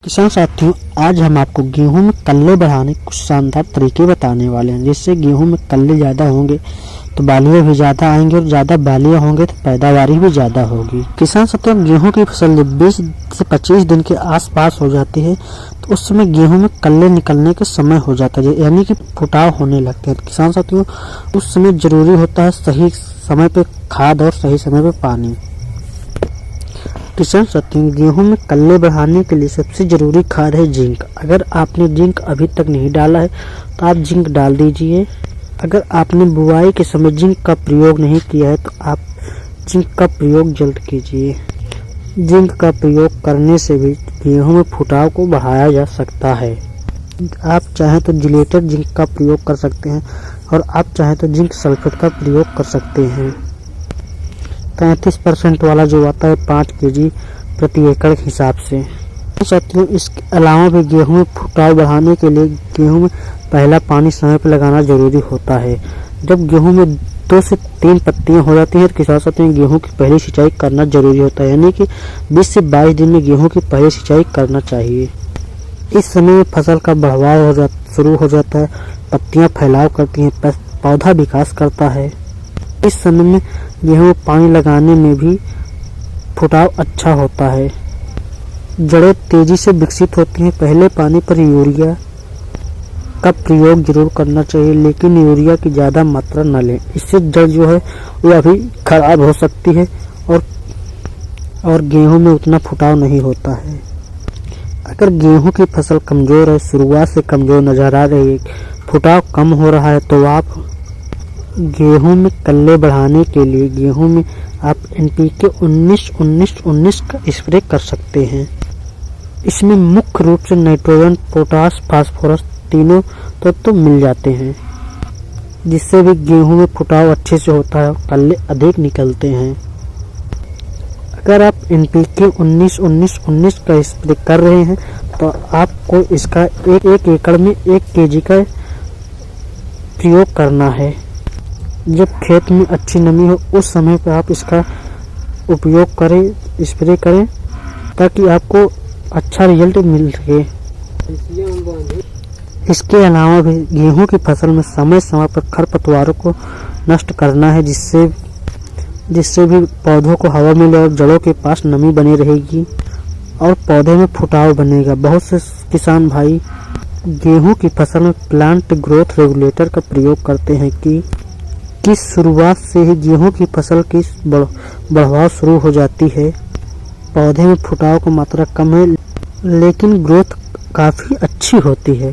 किसान साथियों, आज हम आपको गेहूं में कल्ले बढ़ाने के कुछ शानदार तरीके बताने वाले हैं, जिससे गेहूं में कल्ले ज़्यादा होंगे तो बालियां भी ज़्यादा आएंगे और ज़्यादा बालियां होंगे तो पैदावारी भी ज़्यादा होगी। किसान साथियों, गेहूं की फसल जब 20 से 25 दिन के आसपास हो जाती है तो उस समय गेहूं में कल्ले निकलने के समय हो जाता है, यानी कि फुटाव होने लगते हैं। किसान साथियों, उस समय जरूरी होता है सही समय पे खाद और सही समय पे पानी। किसान साथियों, गेहूं में कल्ले बढ़ाने के लिए सबसे जरूरी खाद है जिंक। अगर आपने जिंक अभी तक नहीं डाला है तो आप जिंक डाल दीजिए। अगर आपने बुआई के समय जिंक का प्रयोग नहीं किया है तो आप जिंक का प्रयोग जल्द कीजिए। जिंक का प्रयोग करने से भी गेहूं में फुटाव को बढ़ाया जा सकता है। आप चाहें तो जिलेटेड जिंक का प्रयोग कर सकते हैं और आप चाहें तो जिंक सल्फेट का प्रयोग कर सकते हैं। 33% वाला जो आता है 5 kg प्रति एकड़ के हिसाब से। साथियों, इसके अलावा भी गेहूं में फुटाव बढ़ाने के लिए गेहूं में पहला पानी समय पर लगाना जरूरी होता है। जब गेहूं में 2 से 3 पत्तियां हो जाती हैं तो किसान साथियों, गेहूं की पहली सिंचाई करना जरूरी होता है, यानी कि 20 से 22 दिन में गेहूं की पहली सिंचाई करना चाहिए। इस समय में फसल का बढ़ाव शुरू हो जाता है, पत्तियां फैलाव करती हैं, पौधा विकास करता है। इस समय में गेहूं में पानी लगाने में भी फुटाव अच्छा होता है। जड़ें तेजी से विकसित होती हैं। पहले पानी पर यूरिया का प्रयोग जरूर करना चाहिए, लेकिन यूरिया की ज़्यादा मात्रा न लें, इससे जड़ जो है वो अभी खराब हो सकती है और गेहूं में उतना फुटाव नहीं होता है। अगर गेहूं की फसल कमज़ोर है, शुरुआत से कमज़ोर नज़र आ रही है, फुटाव कम हो रहा है, तो आप गेहूं में कल्ले बढ़ाने के लिए गेहूं में आप NPK 19-19-19 का स्प्रे कर सकते हैं। इसमें मुख्य रूप से नाइट्रोजन, पोटास, फास्फोरस तीनों तत्व मिल जाते हैं, जिससे भी गेहूं में फुटाव अच्छे से होता है और कल्ले अधिक निकलते हैं। अगर आप NPK 19-19-19 का स्प्रे कर रहे हैं तो आपको इसका एक एकड़ में 1 kg का प्रयोग करना है। जब खेत में अच्छी नमी हो उस समय पर आप इसका उपयोग करें, स्प्रे करें, ताकि आपको अच्छा रिजल्ट मिल सके। इसके अलावा भी गेहूं की फसल में समय समय पर खरपतवारों को नष्ट करना है, जिससे भी पौधों को हवा मिले और जड़ों के पास नमी बनी रहेगी और पौधे में फुटाव बनेगा। बहुत से किसान भाई गेहूं की फसल में प्लांट ग्रोथ रेगुलेटर का प्रयोग करते हैं कि शुरुआत से ही गेहूं की फसल की बढ़ाव शुरू हो जाती है। पौधे में फुटाव की मात्रा कम है, लेकिन ग्रोथ काफ़ी अच्छी होती है।